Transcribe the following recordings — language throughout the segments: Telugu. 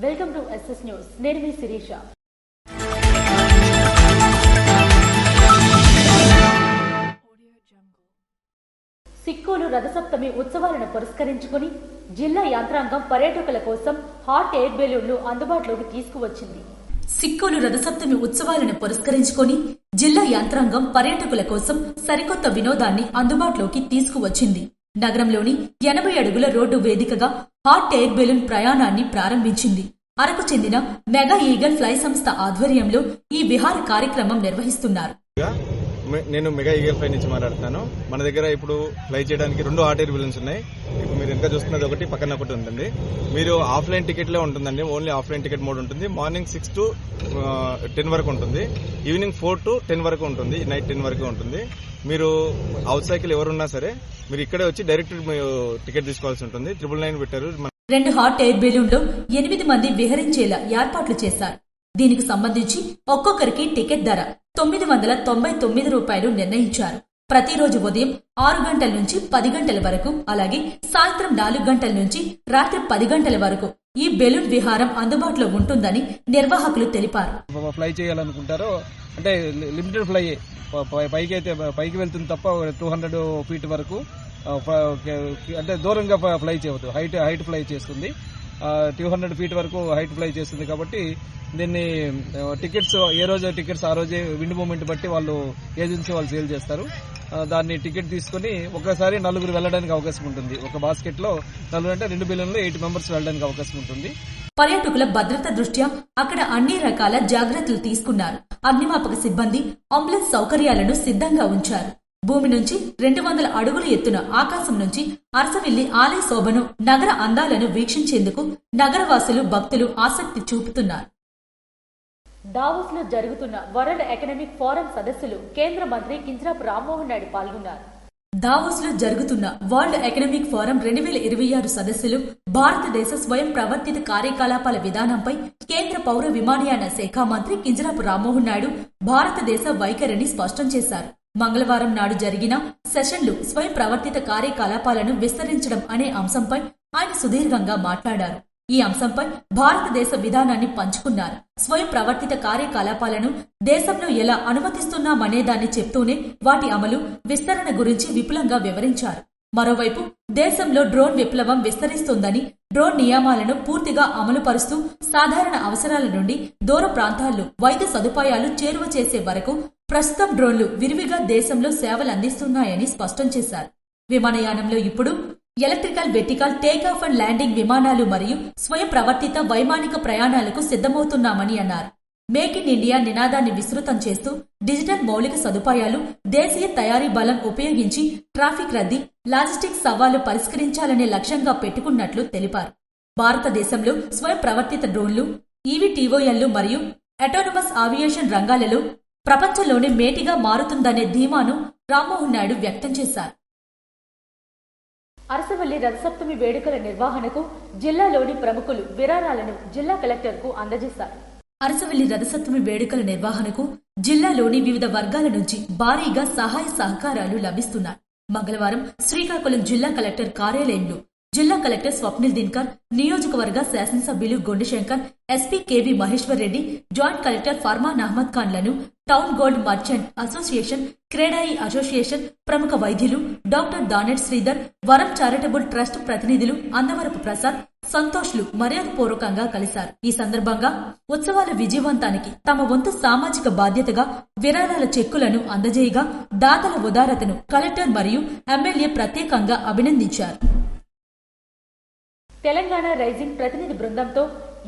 Welcome to SS news. నేను మీ శిరీష. సిక్కోలు రథసప్తమి ఉత్సవాలను పురస్కరించుకుని జిల్లా యంత్రాంగం పర్యాటకుల కోసం హాట్ ఎయిర్ బెలూన్లు అందుబాటులోకి తీసుకువచ్చింది. సిక్కోలు రథసప్తమి ఉత్సవాలను పురస్కరించుకుని జిల్లా యంత్రాంగం పర్యాటకుల కోసం సరికొత్త వినోదాన్ని అందుబాటులోకి తీసుకువచ్చింది. నగరంలోని 80 అడుగుల రోడ్డు వేదికగా హాట్ ఎయిర్ బెలూన్ ప్రయాణాన్ని ప్రారంభించింది. అరకు చెందిన మెగా ఈగల్ ఫ్లై సంస్థ ఆధ్వర్యంలో ఈ విహార కార్యక్రమం నిర్వహిస్తున్నారు. నేను మెగా ఈగల్ ఫ్లై నుంచి మాట్లాడుతున్నాను. మన దగ్గర ఇప్పుడు ఫ్లై చేయడానికి 2 హాట్ ఎయిర్ బెలూన్స్ ఉన్నాయి. ఇప్పుడు మీరు ఇంకా చూస్తున్నది ఒకటి, పక్కన ఒకటి ఉంటుంది. మీరు ఆఫ్లైన్ టికెట్లే ఉంటుందండి. ఓన్లీ ఆఫ్లైన్ టికెట్ మోడ్ ఉంటుంది. మార్నింగ్ 6 to 10 వరకు ఉంటుంది. ఈవినింగ్ 4 to 10 వరకు ఉంటుంది. నైట్ 10 వరకు ఉంటుంది. మీరు అవుట్ సైకిల్ ఎవరున్నా సరే మీరు ఇక్కడే వచ్చి డైరెక్ట్ టికెట్ తీసుకోవాల్సి ఉంటుంది. 999 పెట్టారు. 2 హాట్ ఎయిర్ బెలూన్లో 8 మంది విహరించేలా ఏర్పాట్లు చేశారు. దీనికి సంబంధించి ఒక్కొక్కరికి టికెట్ ధర ₹999 నిర్ణయించారు. ప్రతిరోజు ఉదయం 6 గంటల నుంచి 10 గంటల వరకు, అలాగే సాయంత్రం 4 గంటల నుంచి రాత్రి 10 గంటల వరకు ఈ బెలూన్ విహారం అందుబాటులో ఉంటుందని నిర్వాహకులు తెలిపారు. ఫ్లై చేయాలనుకుంటారో అంటే లిమిటెడ్ ఫ్లై పైకి వెళ్తుంది తప్ప 200 ఫీట్ వరకు అంటే దూరంగా ఫ్లై చేయవద్దు. హైట్ ఫ్లై చేస్తుంది. 200 ఫీట్ వరకు హైట్ ఫ్లై చేస్తుంది. కాబట్టి దీన్ని టికెట్స్ ఏ రోజు టికెట్స్ ఆ రోజే విండ్ మూమెంట్ బట్టి వాళ్ళు ఏజెన్సీ వాళ్ళు సేల్ చేస్తారు. దాన్ని టికెట్ తీసుకుని ఒకసారి 4 వెళ్ళడానికి అవకాశం ఉంటుంది. ఒక బాస్కెట్ లో 4 అంటే 2 బెలూన్లో 8 మెంబర్స్ వెళ్ళడానికి అవకాశం ఉంటుంది. పర్యాటకుల భద్రత దృష్ట్యా అక్కడ అన్ని రకాల జాగ్రత్తలు తీసుకున్నారు. అగ్నిమాపక సిబ్బంది అంబులెన్స్ సౌకర్యాలను సిద్ధంగా ఉంచారు. భూమి నుంచి 200 అడుగుల ఎత్తున ఆకాశం నుంచి అరసవిల్లి ఆలయ శోభను, నగర అందాలను వీక్షించేందుకు నగరవాసులు, భక్తులు ఆసక్తి చూపుతున్నారు. దావోస్ లో జరుగుతున్న వరల్డ్ ఎకనామిక్ ఫోరం సదస్సులో కేంద్ర మంత్రి కింజరాపు రామ్మోహన్ నాయుడు పాల్గొన్నారు. దావోస్ లో జరుగుతున్న వరల్డ్ ఎకనామిక్ ఫోరం 2026 సదస్సులో భారతదేశ స్వయం ప్రవర్తిత కార్యకలాపాల విధానంపై కేంద్ర పౌర విమానయాన శాఖ మంత్రి కింజరాపు రామ్మోహన్ నాయుడు భారతదేశ వైఖరిని స్పష్టం చేశారు. మంగళవారం నాడు జరిగిన సెషన్లు స్వయం ప్రవర్తిత కార్యకలాపాలను విస్తరించడం అనే అంశంపై ఆయన సుదీర్ఘంగా మాట్లాడారు. ఈ అంశంపై భారతదేశ విధానాన్ని పంచుకున్నారు. స్వయం ప్రవర్తిత కార్యకలాపాలను దేశంలో ఎలా అనుమతిస్తున్నామనేదాన్ని చెప్తూనే వాటి అమలు, విస్తరణ గురించి విపులంగా వివరించారు. మరోవైపు దేశంలో డ్రోన్ విప్లవం విస్తరిస్తోందని, డ్రోన్ నియమాలను పూర్తిగా అమలు పరుస్తూ సాధారణ అవసరాల నుండి దూర ప్రాంతాల్లో వైద్య సదుపాయాలు చేరువ చేసే వరకు ప్రస్తుతం డ్రోన్లు విరివిగా దేశంలో సేవలందిస్తున్నాయని స్పష్టం చేశారు. విమానయానంలో ఇప్పుడు electrical, vertical, takeoff and landing విమానాలు మరియు స్వయం ప్రవర్తిత వైమానిక ప్రయాణాలకు సిద్ధమవుతున్నామని అన్నారు. మేక్ ఇన్ ఇండియా నినాదాన్ని విస్తృతం చేస్తూ డిజిటల్ మౌలిక సదుపాయాలు, దేశీయ తయారీ బలం ఉపయోగించి ట్రాఫిక్ రద్దీ, లాజిస్టిక్స్ సవాళ్లు పరిష్కరించాలనే లక్ష్యంగా పెట్టుకున్నట్లు తెలిపారు. భారతదేశంలో స్వయం ప్రవర్తిత డ్రోన్లు, ఈవీటీఓఎల్లు మరియు అటానమస్ ఆవియేషన్ రంగాలలో ప్రపంచంలోనే మేటిగా మారుతుందనే ధీమాను రామ్మోహన్ నాయుడు వ్యక్తం చేశారు. అరసవల్లి రథసప్తమి వేడుకల నిర్వహణకు జిల్లాలోని ప్రముఖులు విరాళాలను జిల్లా కలెక్టర్కు అందజేశారు. అరసవల్లి రథసప్తమి వేడుకల నిర్వహణకు జిల్లాలోని వివిధ వర్గాల నుంచి భారీగా సహాయ సహకారాలు లభిస్తున్నాయి. మంగళవారం శ్రీకాకుళం జిల్లా కలెక్టర్ కార్యాలయంలో జిల్లా కలెక్టర్ స్వప్నిల్ దిన్కర్, నియోజకవర్గ శాసనసభ్యులు Gondishankar, SP KV Maheshwar Reddy, joint collector Farman Ahmed ఖాన్లను town gold merchant association, CREDAI association, ప్రముఖ వైద్యులు డాక్టర్ దానెట్ శ్రీధర్, వరం చారిటబుల్ ట్రస్ట్ ప్రతినిధులు అందవరపు ప్రసాద్, సంతోష్లు మర్యాదపూర్వకంగా కలిశారు. ఈ సందర్భంగా ఉత్సవాల విజయవంతానికి తమ వంతు సామాజిక బాధ్యతగా విరాళాల చెక్కులను అందజేయగా దాతల ఉదారతను కలెక్టర్ మరియు ఎమ్మెల్యే ప్రత్యేకంగా అభినందించారు. తెలంగాణ రైజింగ్ ప్రతినిధి బృందంతో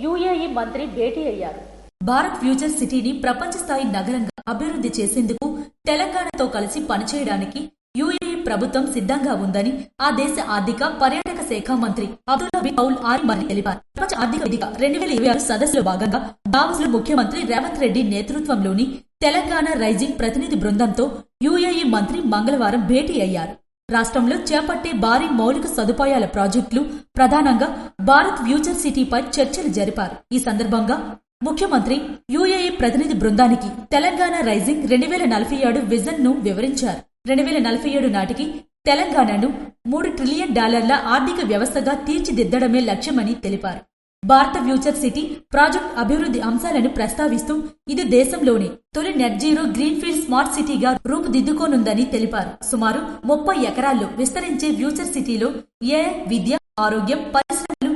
యుఏఈ మంత్రి భేటీ అయ్యారు. భారత్ ఫ్యూచర్ సిటీని ప్రపంచ స్థాయి నగరంగా అభివృద్ధి చేసేందుకు తెలంగాణతో కలిసి పనిచేయడానికి యుఏఈ ప్రభుత్వం సిద్ధంగా ఉందని ఆ దేశ ఆర్థిక, పర్యాటక శాఖ మంత్రి అబ్దుల్లా బిన్ కౌల్ ఆల్ మరీ తెలిపారు. ప్రపంచ ఆర్థిక వేదిక 2026 సదస్సులో భాగంగా దావోస్ లో ముఖ్యమంత్రి రేవంత్ రెడ్డి నేతృత్వంలోని తెలంగాణ రైజింగ్ ప్రతినిధి బృందంతో యుఏఈ మంత్రి మంగళవారం భేటీ అయ్యారు. రాష్ట్రంలో చేపట్టే భారీ మౌలిక సదుపాయాల ప్రాజెక్టులు, ప్రధానంగా భారత్ ఫ్యూచర్ సిటీపై చర్చలు జరిపారు. ఈ సందర్భంగా ముఖ్యమంత్రి యుఏఈ ప్రతినిధి బృందానికి తెలంగాణ రైజింగ్ 2047 విజన్ ను వివరించారు. 2047 నాటికి తెలంగాణను $3 ట్రిలియన్ ఆర్థిక వ్యవస్థగా తీర్చిదిద్దడమే లక్ష్యమని తెలిపారు. భారత ఫ్యూచర్ సిటీ ప్రాజెక్ట్ అభివృద్ధి అంశాలను ప్రస్తావిస్తూ ఇది దేశంలోని తొలి నెట్ జీరో గ్రీన్ఫీల్డ్ స్మార్ట్ సిటీగా రూపుదిద్దుకోనుందని తెలిపారు. సుమారు 30 ఎకరాల్లో విస్తరించే ఫ్యూచర్ సిటీలో ఏఐ, విద్య, ఆరోగ్యం, పరిశ్రమలు,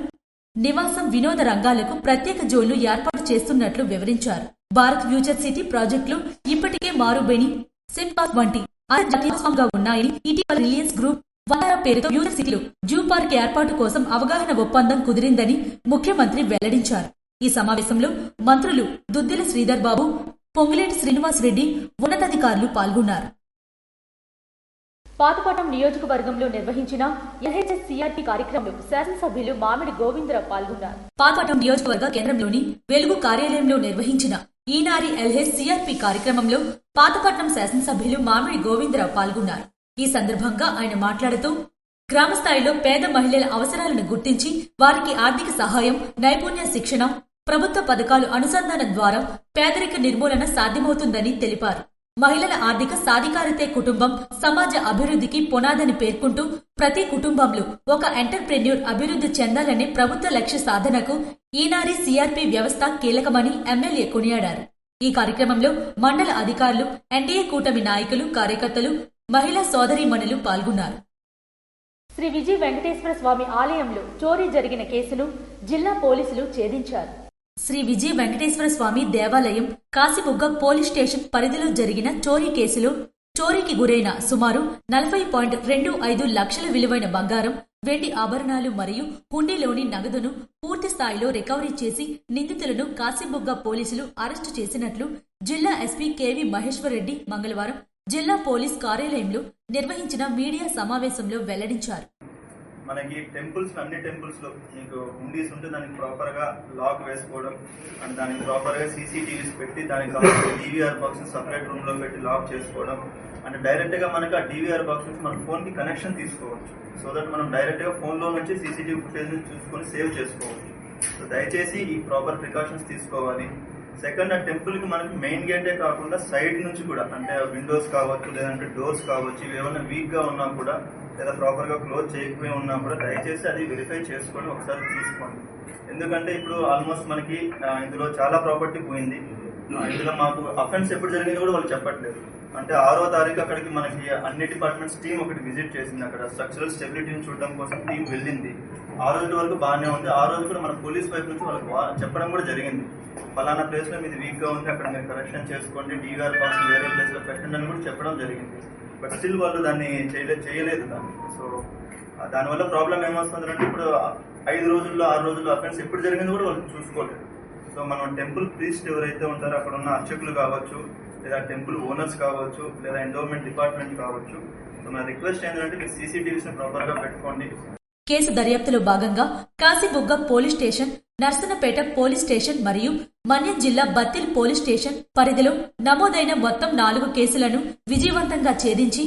నివాసం, వినోద రంగాలకు ప్రత్యేక జోన్లు ఏర్పాటు చేస్తున్నట్లు వివరించారు. భారత్ ఫ్యూచర్ సిటీ ప్రాజెక్టులు ఇప్పటికే మారుబేని, సింపాస్ వంటి అంతర్జాతీయంగా ఉన్నాయని ఇటీవల రిలయన్స్ గ్రూప్ వందల పేరుతో ఫ్యూచర్ సిటీలో జూ పార్క్ ఏర్పాటు కోసం అవగాహన ఒప్పందం కుదిరిందని ముఖ్యమంత్రి వెల్లడించారు. ఈ సమావేశంలో మంత్రులు దుద్దిల శ్రీధర్ బాబు, పొంగులేటి శ్రీనివాస్ రెడ్డి, ఉన్నతాధికారులు పాల్గొన్నారు. పాతపట్నం నియోజకవర్గంలో నిర్వహించిన ఎల్హెచ్ఎస్ సిఆర్టీ కార్యక్రమంలో శాసనసభ్యులు మామిడి గోవిందరావు పాల్గొన్నారు. పాతపట్నం నియోజకవర్గ కేంద్రంలోని వెలుగు కార్యాలయంలో నిర్వహించిన ఈనారి ఎల్హెచ్ సిఆర్పీ కార్యక్రమంలో పాతపట్నం శాసనసభ్యులు మామిడి గోవిందరావు పాల్గొన్నారు. ఈ సందర్భంగా ఆయన మాట్లాడుతూ గ్రామస్థాయిలో పేద మహిళల అవసరాలను గుర్తించి వారికి ఆర్థిక సహాయం, నైపుణ్య శిక్షణ, ప్రభుత్వ పథకాలు అనుసంధానం ద్వారా పేదరిక నిర్మూలన సాధ్యమవుతుందని తెలిపారు. మహిళల ఆర్థిక సాధికారితే కుటుంబం, సమాజ అభివృద్ధికి పునాదని పేర్కొంటూ ప్రతి కుటుంబంలో ఒక ఎంటర్ప్రెన్యూర్ అభివృద్ధి చెందాలనే ప్రభుత్వ లక్ష్య సాధనకు ఈనారి సిఆర్పీ వ్యవస్థ కీలకమని ఎమ్మెల్యే కొనియాడారు. ఈ కార్యక్రమంలో మండల అధికారులు, ఎన్డీఏ కూటమి నాయకులు, కార్యకర్తలు, మహిళా సోదరీమణులు పాల్గొన్నారు. శ్రీ విజయ వెంకటేశ్వర స్వామి ఆలయంలో చోరీ జరిగిన కేసును జిల్లా పోలీసులు ఛేదించారు. శ్రీ విజయ వెంకటేశ్వర స్వామి దేవాలయం కాశీబుగ్గ పోలీస్ స్టేషన్ పరిధిలో జరిగిన చోరీ కేసులో చోరీకి గురైన సుమారు 40.25 లక్షల విలువైన బంగారం, వెండి ఆభరణాలు మరియు హుండీలోని నగదును పూర్తి స్థాయిలో రికవరీ చేసి నిందితులను కాశీబుగ్గ పోలీసులు అరెస్టు చేసినట్లు జిల్లా ఎస్పీ కేవీ మహేశ్వర్ రెడ్డి మంగళవారం జిల్లా పోలీస్ కార్యాలయంలో నిర్వహించిన మీడియా సమావేశంలో వెల్లడించారు. మనకి టెంపుల్స్, అన్ని టెంపుల్స్ లో మీకు హుండీస్ ఉంటే దానికి ప్రాపర్ గా లాక్ వేసుకోవడం అండ్ దానికి ప్రాపర్ గా సీసీటీవీస్ పెట్టి దానికి డీవీఆర్ బాక్స్ సపరేట్ రూమ్ లో పెట్టి లాక్ చేసుకోవడం అంటే డైరెక్ట్ గా మనకి ఆ డీవీఆర్ బాక్స్ నుంచి మన ఫోన్ కి కనెక్షన్ తీసుకోవచ్చు. సో దట్ మనం డైరెక్ట్ గా ఫోన్ లో నుంచి సీసీటీవీ ఫుటేజ్ చూసుకొని సేవ్ చేసుకోవచ్చు. సో దయచేసి ఈ ప్రాపర్ ప్రికాషన్స్ తీసుకోవాలి. సెకండ్, ఆ టెంపుల్ కి మనకి మెయిన్ గేటే కాకుండా సైడ్ నుంచి కూడా అంటే విండోస్ కావచ్చు, లేదంటే డోర్స్ కావచ్చు, ఇవి ఏమైనా వీక్ గా ఉన్నా కూడా లేదా ప్రాపర్ గా క్లోజ్ చేయకపోయి ఉన్నా కూడా దయచేసి అది వెరిఫై చేసుకొని ఒకసారి తీసుకోండి. ఎందుకంటే ఇప్పుడు ఆల్మోస్ట్ మనకి ఇందులో చాలా ప్రాపర్టీ పోయింది. ఇందులో మాకు అఫెన్స్ ఎప్పుడు జరిగింది కూడా వాళ్ళు చెప్పట్లేదు. అంటే 6వ తారీఖు అక్కడికి మనకి అన్ని డిపార్ట్మెంట్స్ టీం ఒకటి విజిట్ చేసింది. అక్కడ స్ట్రక్చరల్ స్టెబిలిటీని చూడడం కోసం టీం వెళ్ళింది. ఆ రోజు వరకు బాగానే ఉంది. ఆ రోజు కూడా మన పోలీస్ వైపు నుంచి వాళ్ళకి చెప్పడం కూడా జరిగింది. ఫలానా ప్లేస్ లో మీది వీక్ గా ఉంది, అక్కడ మీరు కరెక్షన్ చేసుకోండి, డీవీఆర్ బాక్స్ వేరే ప్లేస్ లో పెట్టండి అని కూడా చెప్పడం జరిగింది. బట్ స్టిల్ వాళ్ళు దాన్ని చేయలేదు దాన్ని. సో దానివల్ల ప్రాబ్లం ఏమొస్తుందంటే ఇప్పుడు 5 రోజుల్లో 6 రోజుల్లో అఫెన్స్ ఎప్పుడు జరిగింది కూడా వాళ్ళు చూసుకోలేదు. సో మనం టెంపుల్ ప్రీస్ట్ ఎవరైతే ఉంటారో అక్కడ ఉన్న అర్చకులు కావచ్చు, లేదా టెంపుల్ ఓనర్స్ కావచ్చు, లేదా ఎండోమెంట్ డిపార్ట్మెంట్ కావచ్చు, సో నా రిక్వెస్ట్ ఏంటంటే మీరు సీసీటీవీస్ ప్రాపర్ గా పెట్టుకోండి. కేసు దర్యాప్తులో భాగంగా Kashibugga police station, Narasannapeta police station మరియు మన్యం జిల్లా బత్తిల్ పోలీస్ స్టేషన్ పరిధిలో నమోదైన మొత్తం 4 కేసులను విజయవంతంగా ఛేదించి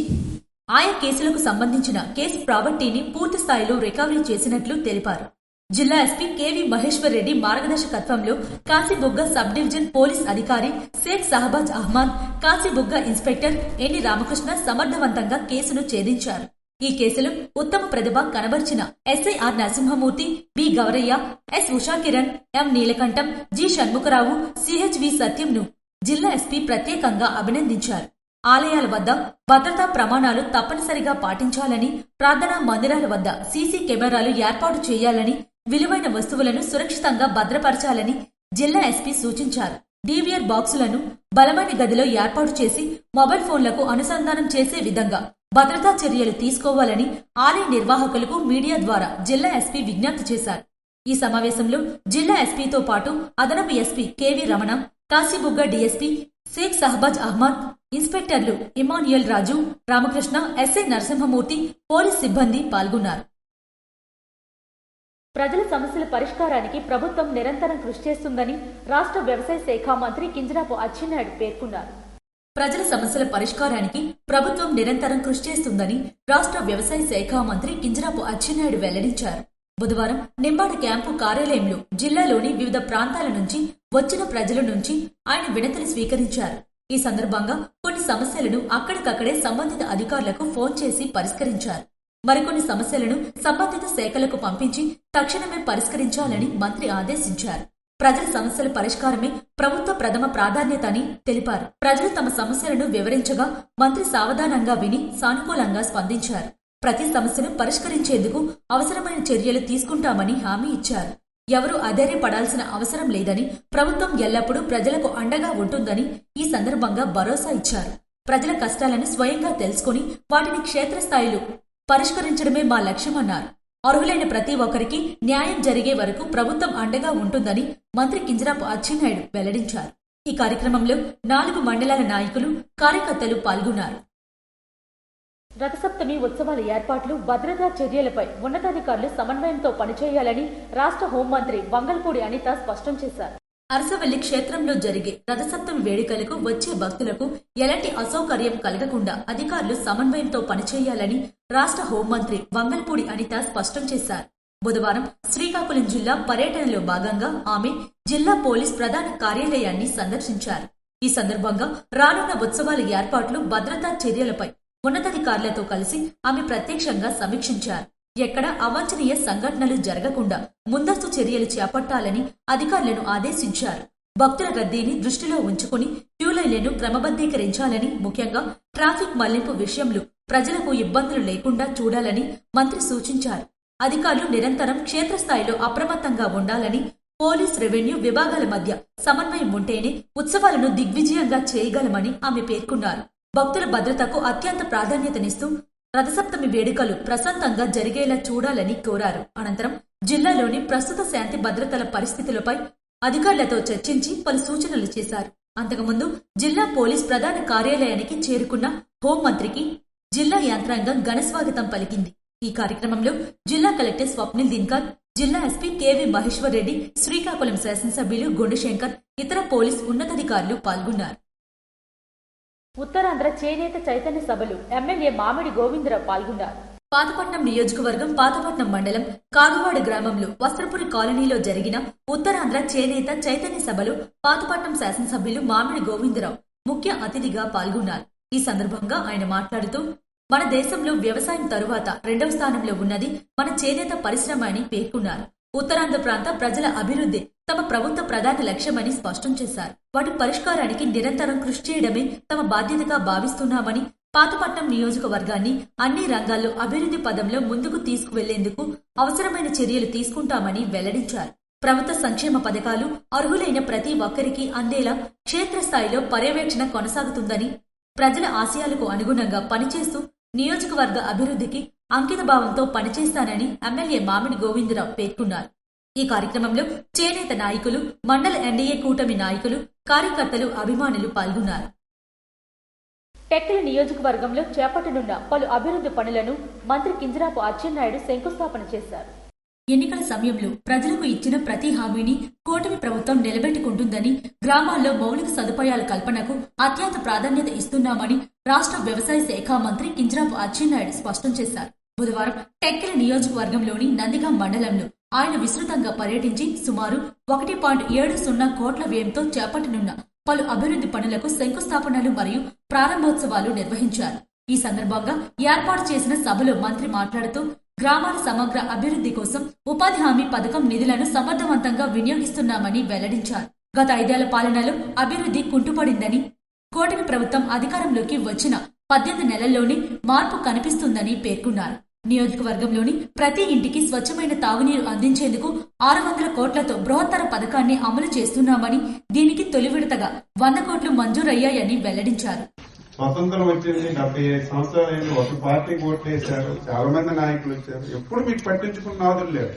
ఆయా కేసులకు సంబంధించిన కేసు ప్రాపర్టీని పూర్తి స్థాయిలో రికవరీ చేసినట్లు తెలిపారు. జిల్లా ఎస్పీ కేవీ మహేశ్వర్ రెడ్డి మార్గదర్శకత్వంలో కాశీబుగ్గ సబ్ డివిజన్ పోలీస్ అధికారి షేక్ సహబాజ్ అహ్మద్, కాశీబుగ్గ ఇన్స్పెక్టర్ ఎన్ని రామకృష్ణ సమర్థవంతంగా కేసును ఛేదించారు. ఈ కేసులో ఉత్తమ ప్రతిభ కనబర్చిన SIR Narasimhamurthy, B Gowraiah, S Ushakiran, M Neelakantham, G Shanmukharao, CHV సత్యంను జిల్లా ఎస్పీ ప్రత్యేకంగా అభినందించారు. ఆలయాల వద్ద భద్రతా ప్రమాణాలు తప్పనిసరిగా పాటించాలని, ప్రార్థనా మందిరాల వద్ద సీసీ కెమెరాలు ఏర్పాటు చేయాలని, విలువైన వస్తువులను సురక్షితంగా భద్రపరచాలని జిల్లా ఎస్పీ సూచించారు. డీవీఆర్ బాక్సులను బలమైన గదిలో ఏర్పాటు చేసి మొబైల్ ఫోన్లకు అనుసంధానం చేసే విధంగా భద్రతా చర్యలు తీసుకోవాలని ఆలయ నిర్వాహకులకు మీడియా ద్వారా జిల్లా ఎస్పీ విజ్ఞప్తి చేశారు. ఈ సమావేశంలో జిల్లా ఎస్పీతో పాటు అదనపు SP KV Ramana, Kasibugga DSP Sheikh Sahabaz Ahmed, ఇన్స్పెక్టర్లు ఇమాన్యుయల్ రాజు, రామకృష్ణ, ఎస్ఐ నరసింహమూర్తి, పోలీస్ సిబ్బంది పాల్గొన్నారు. ప్రజల సమస్యల పరిష్కారానికి ప్రభుత్వం నిరంతరం కృషి చేస్తుందని రాష్ట్ర వ్యవసాయ శాఖ మంత్రి కింజరాపు అచ్చెన్నాయుడు పేర్కొన్నారు. ప్రజల సమస్యల పరిష్కారానికి ప్రభుత్వం నిరంతరం కృషి చేస్తుందని రాష్ట్ర వ్యవసాయ శాఖ మంత్రి కింజరాపు అచ్చెన్నాయుడు వెల్లడించారు. బుధవారం నింబాడ క్యాంపు కార్యాలయంలో జిల్లాలోని వివిధ ప్రాంతాల నుంచి వచ్చిన ప్రజల నుంచి ఆయన వినతులు స్వీకరించారు. ఈ సందర్భంగా కొన్ని సమస్యలను అక్కడికక్కడే సంబంధిత అధికారులకు ఫోన్ చేసి పరిష్కరించారు. మరికొన్ని సమస్యలను సంబంధిత శాఖలకు పంపించి తక్షణమే పరిష్కరించాలని మంత్రి ఆదేశించారు. ప్రజల సమస్యల పరిష్కారమే ప్రభుత్వ ప్రథమ ప్రాధాన్యత అని తెలిపారు. ప్రజలు తమ సమస్యలను వివరించగా మంత్రి సావధానంగా విని సానుకూలంగా స్పందించారు. ప్రతి సమస్యను పరిష్కరించేందుకు అవసరమైన చర్యలు తీసుకుంటామని హామీ ఇచ్చారు. ఎవరూ అధైర్యపడాల్సిన అవసరం లేదని, ప్రభుత్వం ఎల్లప్పుడూ ప్రజలకు అండగా ఉంటుందని ఈ సందర్భంగా భరోసా ఇచ్చారు. ప్రజల కష్టాలను స్వయంగా తెలుసుకుని వాటిని క్షేత్రస్థాయిలో పరిష్కరించడమే మా లక్ష్యమన్నారు. అర్హులైన ప్రతి ఒక్కరికి న్యాయం జరిగే వరకు ప్రభుత్వం అండగా ఉంటుందని మంత్రి కింజరాపు అచ్చెన్నాయుడు వెల్లడించారు. ఈ కార్యక్రమంలో 4 మండలాల నాయకులు, కార్యకర్తలు పాల్గొన్నారు. రథసప్తమి ఉత్సవాల ఏర్పాట్లు, భద్రతా చర్యలపై ఉన్నతాధికారులు సమన్వయంతో పనిచేయాలని రాష్ట్ర హోంమంత్రి వంగల్పూడి అనిత స్పష్టం చేశారు. అరసవల్లి క్షేత్రంలో జరిగే రథసప్తమి వేడుకలకు వచ్చే భక్తులకు ఎలాంటి అసౌకర్యం కలగకుండా అధికారులు సమన్వయంతో పనిచేయాలని రాష్ట్ర హోంమంత్రి వంగల్పూడి అనిత స్పష్టం చేశారు. బుధవారం శ్రీకాకుళం జిల్లా పర్యటనలో భాగంగా ఆమె జిల్లా పోలీస్ ప్రధాన కార్యాలయాన్ని సందర్శించారు. ఈ సందర్భంగా రానున్న ఉత్సవాల ఏర్పాట్లు, భద్రతా చర్యలపై ఉన్నతాధికారులతో కలిసి ఆమె ప్రత్యక్షంగా సమీక్షించారు. ఎక్కడ అవాంఛనీయ సంఘటనలు జరగకుండా ముందస్తు చర్యలు చేపట్టాలని అధికారులను ఆదేశించారు. భక్తుల రద్దీని దృష్టిలో ఉంచుకుని క్యూలైన్లను క్రమబద్దీకరించాలని, ముఖ్యంగా ట్రాఫిక్ మళ్లింపు విషయంలో ప్రజలకు ఇబ్బందులు లేకుండా చూడాలని మంత్రి సూచించారు. అధికారులు నిరంతరం క్షేత్రస్థాయిలో అప్రమత్తంగా ఉండాలని, పోలీస్, రెవెన్యూ విభాగాల మధ్య సమన్వయం ఉంటేనే ఉత్సవాలను దిగ్విజయంగా చేయగలమని ఆమె పేర్కొన్నారు. భక్తుల భద్రతకు అత్యంత ప్రాధాన్యతనిస్తూ రథసప్తమి వేడుకలు ప్రశాంతంగా జరిగేలా చూడాలని కోరారు. అనంతరం జిల్లాలోని ప్రస్తుత శాంతి భద్రతల పరిస్థితులపై అధికారులతో చర్చించి పలు సూచనలు చేశారు. అంతకుముందు జిల్లా పోలీస్ ప్రధాన కార్యాలయానికి చేరుకున్న హోంమంత్రికి జిల్లా యంత్రాంగం ఘనస్వాగతం పలికింది. ఈ కార్యక్రమంలో జిల్లా కలెక్టర్ స్వప్నిల్ దిన్కర్, జిల్లా ఎస్పీ కెవి మహేశ్వర్ రెడ్డి, శ్రీకాకుళం శాసనసభ్యులు గుండుశంకర్, ఇతర పోలీస్ ఉన్నతాధికారులు పాల్గొన్నారు. ఉత్తరాంధ్ర చేనేత చైతన్య సభలు ఎమ్మెల్యే మామిడి గోవిందరావు పాల్గొన్నారు. పాతపట్నం నియోజకవర్గం పాతపట్నం మండలం కాగువాడ గ్రామంలో వస్త్రపురి కాలనీలో జరిగిన ఉత్తరాంధ్ర చేనేత చైతన్య సభలో పాతపట్నం శాసనసభ్యులు మామిడి గోవిందరావు ముఖ్య అతిథిగా పాల్గొన్నారు. ఈ సందర్భంగా ఆయన మాట్లాడుతూ, మన దేశంలో వ్యవసాయం తరువాత 2వ స్థానంలో ఉన్నది మన చేనేత పరిశ్రమ అని పేర్కొన్నారు. ఉత్తరాంధ్ర ప్రాంత ప్రజల అభివృద్ధి తమ ప్రభుత్వ ప్రధాన లక్ష్యమని స్పష్టం చేశారు. వాటి పరిష్కారానికి నిరంతరం కృషి చేయడమే తమ బాధ్యతగా భావిస్తున్నామని, పాతపట్నం నియోజకవర్గాన్ని అన్ని రంగాల్లో అభివృద్ధి పదంలో ముందుకు తీసుకువెళ్లేందుకు అవసరమైన చర్యలు తీసుకుంటామని వెల్లడించారు. ప్రభుత్వ సంక్షేమ పథకాలు అర్హులైన ప్రతి ఒక్కరికి అందేలా క్షేత్రస్థాయిలో పర్యవేక్షణ కొనసాగుతుందని, ప్రజల ఆశయాలకు అనుగుణంగా పనిచేస్తూ నియోజకవర్గ అభివృద్ధికి అంకితభావంతో పనిచేస్తానని ఎమ్మెల్యే మామిడి గోవిందరావు పేర్కొన్నారు. ఈ కార్యక్రమంలో చేనేత నాయకులు, మండల ఎన్డీఏ కూటమి నాయకులు, కార్యకర్తలు, అభిమానులు పాల్గొన్నారు. టెక్కలి నియోజకవర్గంలో చేపట్టనున్న పలు అభివృద్ధి పనులను మంత్రి కింజరాపు అచ్చెన్నాయుడు శంకుస్థాపన చేశారు. ఎన్నికల సమయంలో ప్రజలకు ఇచ్చిన ప్రతి హామీని కూటమి ప్రభుత్వం నిలబెట్టుకుంటుందని, గ్రామాల్లో మౌలిక సదుపాయాల కల్పనకు అత్యంత ప్రాధాన్యత ఇస్తున్నామని రాష్ట్ర వ్యవసాయ శాఖ మంత్రి కింజరాపు అచ్చెన్నాయుడు స్పష్టం చేశారు. బుధవారం టెక్కలి నియోజకవర్గంలోని నందిగాం మండలంలో ఆయన విస్తృతంగా పర్యటించి సుమారు 1.70 కోట్ల వ్యయంతో చేపట్టనున్న పలు అభివృద్ధి పనులకు శంకుస్థాపనలు మరియు ప్రారంభోత్సవాలు నిర్వహించారు. ఈ సందర్భంగా ఏర్పాటు చేసిన సభలో మంత్రి మాట్లాడుతూ, గ్రామాల సమగ్ర అభివృద్ధి కోసం ఉపాధి హామీ పథకం నిధులను సమర్థవంతంగా వినియోగిస్తున్నామని వెల్లడించారు. గత 5 ఏళ్ల పాలనలో అభివృద్ధి కుంటుపడిందని, కూటమి ప్రభుత్వం అధికారంలోకి వచ్చిన 18 నెలల్లోనే మార్పు కనిపిస్తుందని పేర్కొన్నారు. నియోజకవర్గంలోని ప్రతి ఇంటికి స్వచ్ఛమైన తాగునీరు అందించేందుకు 600 కోట్లతో బృహత్తర పథకాన్ని అమలు చేస్తున్నామని, దీనికి తొలి విడతగా 100 కోట్లు మంజూరయ్యాయని వెల్లడించారు. స్వతంత్రం వచ్చింది 75 సంవత్సరాలు, ఒక పార్టీకి ఓట్లు వేశారు, చాలా మంది నాయకులు వచ్చారు. ఎప్పుడు మీకు పట్టించుకున్న నాదులు లేరు.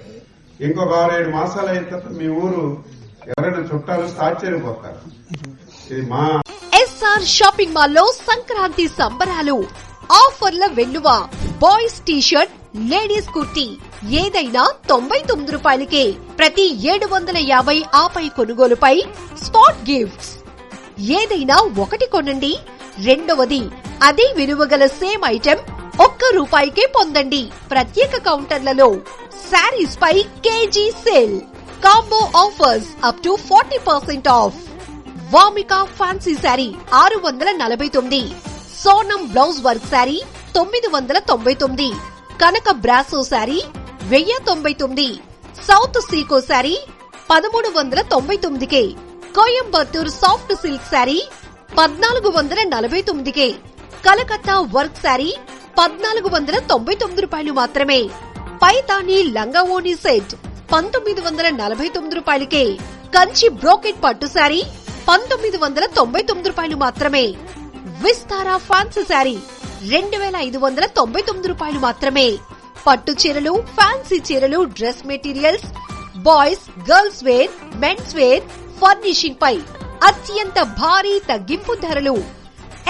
ఇంకొక 6-7 మాసాలు అయిన తర్వాత మీ ఊరు ఎవరైనా చుట్టాలు ఆశ్చర్యపోతారు. ఇది మా ఎస్ఆర్ షాపింగ్ మాల్ లో సంక్రాంతి సంబరాలు, ఆఫర్ల వెల్లువ. బాయ్స్ టీషర్ట్, లేడీస్ కుర్తీ ఏదైనా 99 రూపాయలకే. ప్రతి 750 ఆపై కొనుగోలుపై స్పాట్ గిఫ్ట్స్. ఏదైనా ఒకటి కొనండి, రెండవది అదే విలువగల సేమ్ ఐటెం ₹1కే పొందండి. ప్రత్యేక కౌంటర్లలో శారీస్ పై KG sale, combo offers up to 40% off. Vamika fancy sari 649, Sonam blouse work sari 999, Kanaka brasso sari 1099, south సీకో శారీ 1399కే, కోయంబత్తూర్ సాఫ్ట్ సిల్క్ శారీ 1449కే, కలకత్తా వర్క్ శారీ 1499 రూపాయలు మాత్రమే. పైతాని లంగావోని సెట్ 1949 రూపాయలకే, కంచి బ్రోకెట్ పట్టు శారీ 1999 రూపాయలు మాత్రమే. విస్తారా ఫ్యాన్సీ శారీ 2599 రూపాయలు మాత్రమే. పట్టు చీరలు, ఫ్యాన్సీ చీరలు, dress materials, boys, girls wear, mens wear, furnishing పై అత్యంత భారీ తగ్గింపు ధరలు.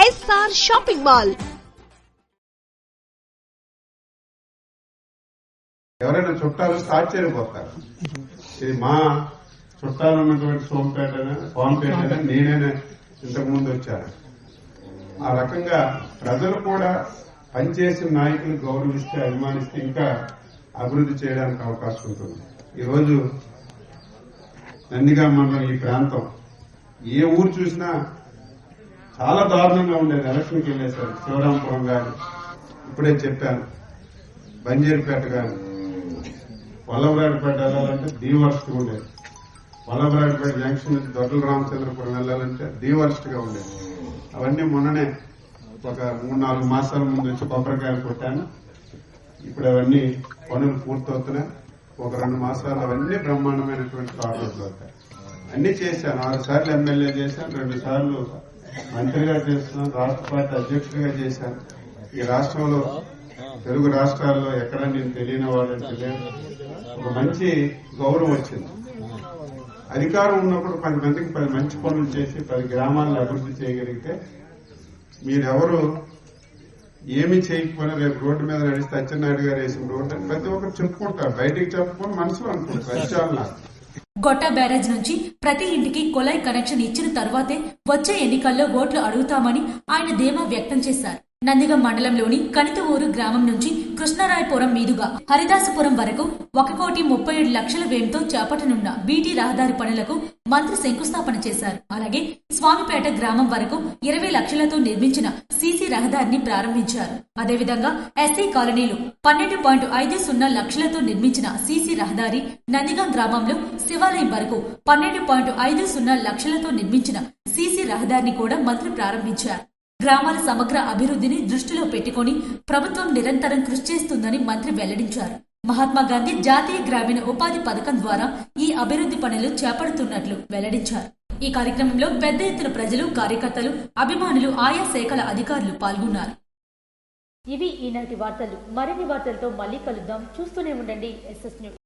SR shopping mall. ఎవరైనా చుట్టాలు ఆశ్చర్యపోతారు. ఇది మా చుట్టాలు ఉన్నటువంటి సోంపేట నేనే ఇంతకు ముందు వచ్చాను. ఆ రకంగా ప్రజలు కూడా పనిచేసిన నాయకులు గౌరవిస్తే, అభిమానిస్తే ఇంకా అభివృద్ధి చేయడానికి అవకాశం ఉంటుంది. ఈరోజు నందిగామ మండలం ఈ ప్రాంతం ఏ ఊరు చూసినా చాలా దారుణంగా ఉండేది. ఎలక్షన్కి వెళ్ళేసారు. శివరాంపురం గాని, ఇప్పుడే చెప్పాను, బంజేరుపేట గాని, వల్లభరాడిపేట వెళ్ళాలంటే దీవర్స్ట్ గా ఉండేది. వల్లభరాడిపేట జంక్షన్ నుంచి దొడ్ల రామచంద్రపురం వెళ్ళాలంటే దీవర్స్ట్ గా ఉండేది. అవన్నీ మొన్ననే ఒక 3-4 మాసాల ముందు వచ్చి కొబ్బరికాయలు కొట్టాను. ఇప్పుడు అవన్నీ పనులు పూర్తవుతున్నాయి. ఒక 2 మాసాలు అవన్నీ బ్రహ్మాండమైనటువంటి రోడ్లు అవుతాయి. అన్ని చేశాను. 6 సార్లు ఎమ్మెల్యే చేశాను, 2 సార్లు మంత్రిగా చేస్తున్నాను, రాష్ట్ర పార్టీ అధ్యక్షుడిగా చేశాను. ఈ రాష్ట్రంలో తెలుగు రాష్ట్రాల్లో ఎక్కడ నేను తెలియని వాళ్ళంటే లేదు. ఒక మంచి గౌరవం వచ్చింది. అధికారం ఉన్నప్పుడు 10 మందికి 10 మంచి పనులు చేసి 10 గ్రామాలను అభివృద్ధి చేయగలిగితే, మీరెవరు ఏమి చేయకపోయినా రేపు రోడ్డు మీద నడిస్తే అచ్చెన్నాయుడు గారు వేసిన రోడ్డు అని ప్రతి ఒక్కరు చెప్పుకుంటారు. బయటికి చెప్పుకొని మనసులో అనుకుంటారు. గొట్టా బ్యారేజ్ నుంచి ప్రతి ఇంటికి కొలాయి కనెక్షన్ ఇచ్చిన తర్వాతే వచ్చే ఎన్నికల్లో ఓట్లు అడుగుతామని ఆయన ధీమా వ్యక్తం చేశారు. నందిగం మండలంలోని కనితవూరు గ్రామం నుంచి కృష్ణరాయపురం మీదుగా హరిదాసపురం వరకు 1,37,00,000 వ్యయంతో చేపట్టనున్న బీటీ రహదారి పనులకు మంత్రి శంకుస్థాపన చేశారు. అలాగే స్వామిపేట గ్రామం వరకు 20 లక్షలతో నిర్మించిన సీసీ రహదారిని ప్రారంభించారు. అదేవిధంగా ఎస్సీ కాలనీలు 12.50 లక్షలతో నిర్మించిన సీసీ రహదారి, నందిగం గ్రామంలో శివాలయం వరకు 12.50 లక్షలతో నిర్మించిన సీసీ రహదారిని కూడా మంత్రి ప్రారంభించారు. గ్రామాల సమగ్ర అభివృద్ధిని దృష్టిలో పెట్టుకుని ప్రభుత్వం నిరంతరం కృషి చేస్తుందని మంత్రి వెల్లడించారు. మహాత్మాగాంధీ జాతీయ గ్రామీణ ఉపాధి పథకం ద్వారా ఈ అభివృద్ధి పనులు చేపడుతున్నట్లు వెల్లడించారు. ఈ కార్యక్రమంలో పెద్ద ఎత్తున ప్రజలు, కార్యకర్తలు, అభిమానులు, ఆయా శాఖల అధికారులు పాల్గొన్నారు. ఇవి ఈనాటి వార్తలు. మరిన్ని వార్తలతో మళ్ళీ కలుద్దాం. చూస్తూనే ఉండండి SS న్యూస్.